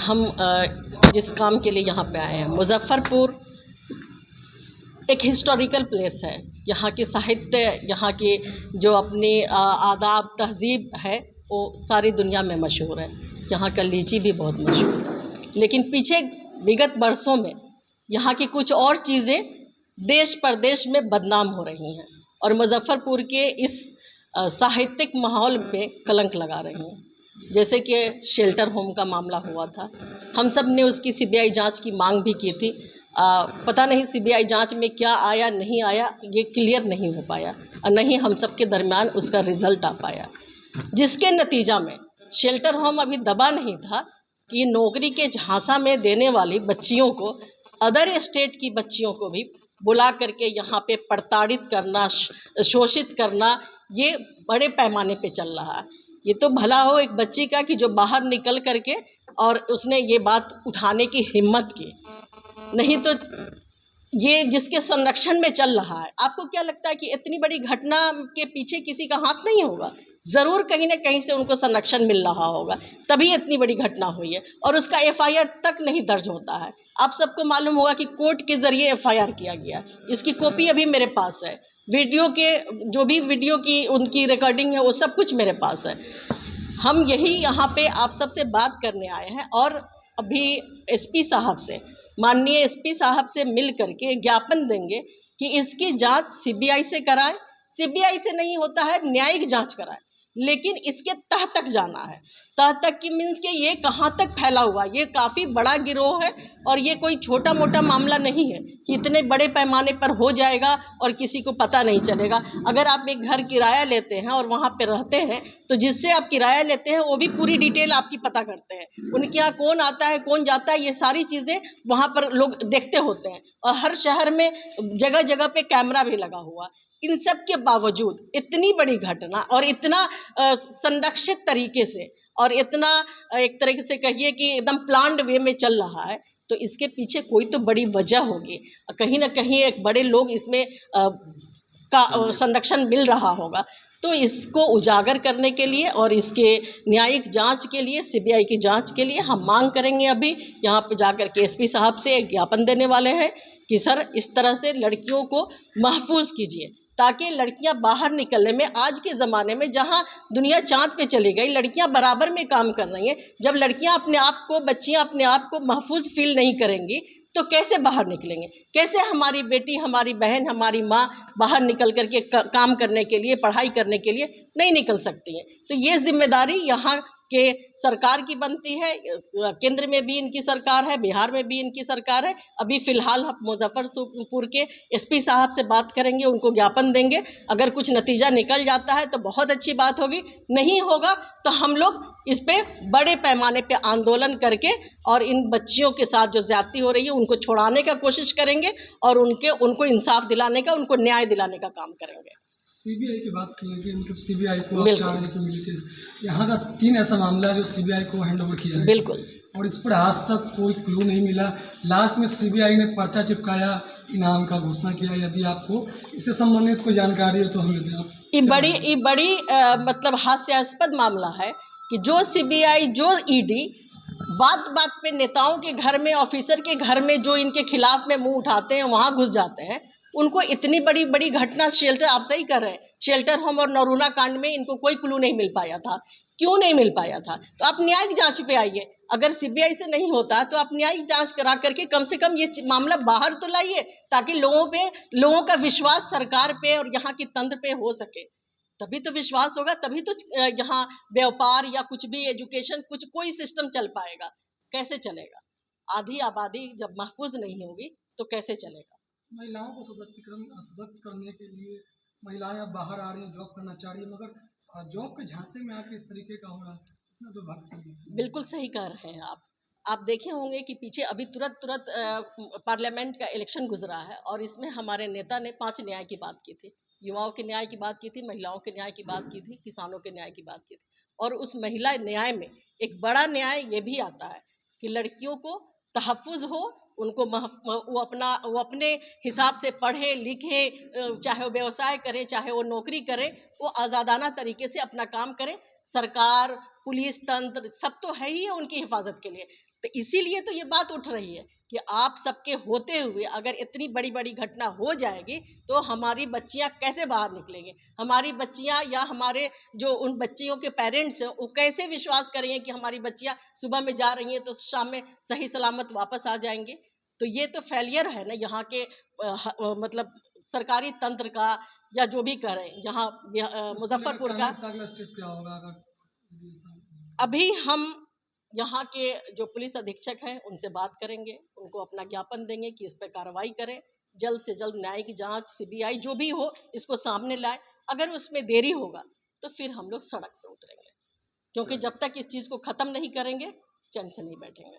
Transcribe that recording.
हम जिस काम के लिए यहाँ पे आए हैं, मुजफ्फरपुर एक हिस्टोरिकल प्लेस है। यहाँ के साहित्य, यहाँ की जो अपनी आदाब तहज़ीब है वो सारी दुनिया में मशहूर है। यहाँ का लीची भी बहुत मशहूर है। लेकिन पीछे विगत वर्षों में यहाँ की कुछ और चीज़ें देश प्रदेश में बदनाम हो रही हैं और मुजफ्फरपुर के इस साहित्यिक माहौल पे कलंक लगा रही हैं। जैसे कि शेल्टर होम का मामला हुआ था, हम सब ने उसकी सीबीआई जांच की मांग भी की थी। पता नहीं सीबीआई जांच में क्या आया नहीं आया, ये क्लियर नहीं हो पाया और नहीं हम सब के दरमियान उसका रिज़ल्ट आ पाया, जिसके नतीजा में शेल्टर होम अभी दबा नहीं था कि नौकरी के झांसा में देने वाली बच्चियों को, अदर स्टेट की बच्चियों को भी बुला करके यहाँ पे प्रताड़ित करना, शोषित करना, ये बड़े पैमाने पे चल रहा है। ये तो भला हो एक बच्ची का कि जो बाहर निकल करके और उसने ये बात उठाने की हिम्मत की, नहीं तो ये जिसके संरक्षण में चल रहा है। आपको क्या लगता है कि इतनी बड़ी घटना के पीछे किसी का हाथ नहीं होगा? ज़रूर कहीं ना कहीं से उनको संरक्षण मिल रहा होगा, तभी इतनी बड़ी घटना हुई है और उसका एफआईआर तक नहीं दर्ज होता है। आप सबको मालूम होगा कि कोर्ट के ज़रिए एफआईआर किया गया, इसकी कॉपी अभी मेरे पास है। वीडियो के जो भी वीडियो की उनकी रिकॉर्डिंग है वो सब कुछ मेरे पास है। हम यही यहाँ पे आप सबसे बात करने आए हैं और अभी एसपी साहब से, माननीय एसपी साहब से मिल करके ज्ञापन देंगे कि इसकी जांच सीबीआई से कराएं। सीबीआई से नहीं होता है, न्यायिक जांच कराएं, लेकिन इसके तह तक जाना है। तह तक की मीन्स के ये कहाँ तक फैला हुआ, ये काफ़ी बड़ा गिरोह है और ये कोई छोटा मोटा मामला नहीं है कि इतने बड़े पैमाने पर हो जाएगा और किसी को पता नहीं चलेगा। अगर आप एक घर किराया लेते हैं और वहाँ पे रहते हैं तो जिससे आप किराया लेते हैं वो भी पूरी डिटेल आपकी पता करते हैं, उनके यहाँ कौन आता है कौन जाता है, ये सारी चीज़ें वहाँ पर लोग देखते होते हैं और हर शहर में जगह जगह पे कैमरा भी लगा हुआ। इन सब के बावजूद इतनी बड़ी घटना और इतना संरक्षित तरीके से और इतना एक तरीके से कहिए कि एकदम प्लान्ड वे में चल रहा है, तो इसके पीछे कोई तो बड़ी वजह होगी। कहीं ना कहीं एक बड़े लोग इसमें का संरक्षण मिल रहा होगा। तो इसको उजागर करने के लिए और इसके न्यायिक जांच के लिए, सीबीआई की जांच के लिए हम मांग करेंगे। अभी यहाँ पे जाकर के एसपी साहब से एक ज्ञापन देने वाले हैं कि सर इस तरह से लड़कियों को महफूज कीजिए ताकि लड़कियां बाहर निकलने में, आज के ज़माने में जहां दुनिया चांद पे चली गई, लड़कियां बराबर में काम कर रही हैं। जब लड़कियां अपने आप को, बच्चियां अपने आप को महफूज फील नहीं करेंगी तो कैसे बाहर निकलेंगे? कैसे हमारी बेटी, हमारी बहन, हमारी माँ बाहर निकल करके काम करने के लिए, पढ़ाई करने के लिए नहीं निकल सकती हैं? तो ये जिम्मेदारी यहाँ के सरकार की बनती है। केंद्र में भी इनकी सरकार है, बिहार में भी इनकी सरकार है। अभी फ़िलहाल हम मुजफ्फरपुर के एसपी साहब से बात करेंगे, उनको ज्ञापन देंगे। अगर कुछ नतीजा निकल जाता है तो बहुत अच्छी बात होगी, नहीं होगा तो हम लोग इस पे बड़े पैमाने पे आंदोलन करके और इन बच्चियों के साथ जो ज़्यादती हो रही है उनको छुड़ाने का कोशिश करेंगे और उनको इंसाफ दिलाने का, उनको न्याय दिलाने का काम करेंगे। सीबीआई की बात की है कि मतलब सीबीआई को आप चाह रहे हैं कि मिली केस, यहाँ का 3 ऐसा मामला है जो सीबीआई को हैंड ओवर किया है। बिल्कुल। और इस पर आज तक कोई क्लू नहीं मिला। लास्ट में सीबीआई ने पर्चा चिपकाया, इनाम का घोषणा किया। यदि आपको इससे संबंधित कोई जानकारी है तो हमें दें आप। ये बड़ी मतलब हास्यास्पद मामला है कि जो सीबीआई, जो ईडी बात बात पे नेताओं के घर में, ऑफिसर के घर में जो इनके खिलाफ में मुंह उठाते हैं वहाँ घुस जाते हैं। उनको इतनी बड़ी बड़ी घटना, शेल्टर, आप सही कर रहे हैं, शेल्टर होम और नरूला कांड में इनको कोई क्लू नहीं मिल पाया था। क्यों नहीं मिल पाया था? तो आप न्यायिक जांच पे आइए। अगर सीबीआई से नहीं होता तो आप न्यायिक जांच करा करके कम से कम ये मामला बाहर तो लाइए ताकि लोगों का विश्वास सरकार पे और यहाँ की तंत्र पे हो सके। तभी तो विश्वास होगा, तभी तो यहाँ व्यापार या कुछ भी एजुकेशन, कुछ कोई सिस्टम चल पाएगा। कैसे चलेगा? आधी आबादी जब महफूज नहीं होगी तो कैसे चलेगा? महिलाओं को सशक्त करने के लिए महिलाएं अब बाहर आ रही हैं, जॉब करना चाह रही है, मगर जॉब के झांसे में आके इस तरीके का हो रहा है, इतना दुर्भाग्य। बिल्कुल सही कह रहे हैं आप देखे होंगे कि पीछे अभी तुरंत पार्लियामेंट का इलेक्शन गुजरा है और इसमें हमारे नेता ने 5 न्याय की बात की थी। युवाओं के न्याय की बात की थी, महिलाओं के न्याय की बात की थी, किसानों के न्याय की बात की थी। और उस महिला न्याय में एक बड़ा न्याय ये भी आता है कि लड़कियों को तहफ़्फ़ुज़ हो, उनको वो अपने हिसाब से पढ़े लिखे, चाहे वो व्यवसाय करें, चाहे वो नौकरी करें, वो आज़ादाना तरीके से अपना काम करें। सरकार, पुलिस तंत्र सब तो है ही है उनकी हिफाजत के लिए। तो इसीलिए तो ये बात उठ रही है कि आप सबके होते हुए अगर इतनी बड़ी बड़ी घटना हो जाएगी तो हमारी बच्चियां कैसे बाहर निकलेंगी, हमारी बच्चियां या हमारे जो उन बच्चियों के पेरेंट्स हैं वो कैसे विश्वास करेंगे कि हमारी बच्चियां सुबह में जा रही हैं तो शाम में सही सलामत वापस आ जाएंगे। तो ये तो फेलियर है ना यहाँ के मतलब सरकारी तंत्र का, या जो भी कह रहे हैं यहाँ मुजफ्फरपुर का। कांग्रेस का अगला स्टेप क्या होगा अगर ये सब? अभी हम यहाँ के जो पुलिस अधीक्षक हैं उनसे बात करेंगे, उनको अपना ज्ञापन देंगे कि इस पर कार्रवाई करें, जल्द से जल्द न्यायिक जांच सीबीआई जो भी हो इसको सामने लाए। अगर उसमें देरी होगा तो फिर हम लोग सड़क पर उतरेंगे, क्योंकि जब तक इस चीज़ को ख़त्म नहीं करेंगे चैन से नहीं बैठेंगे।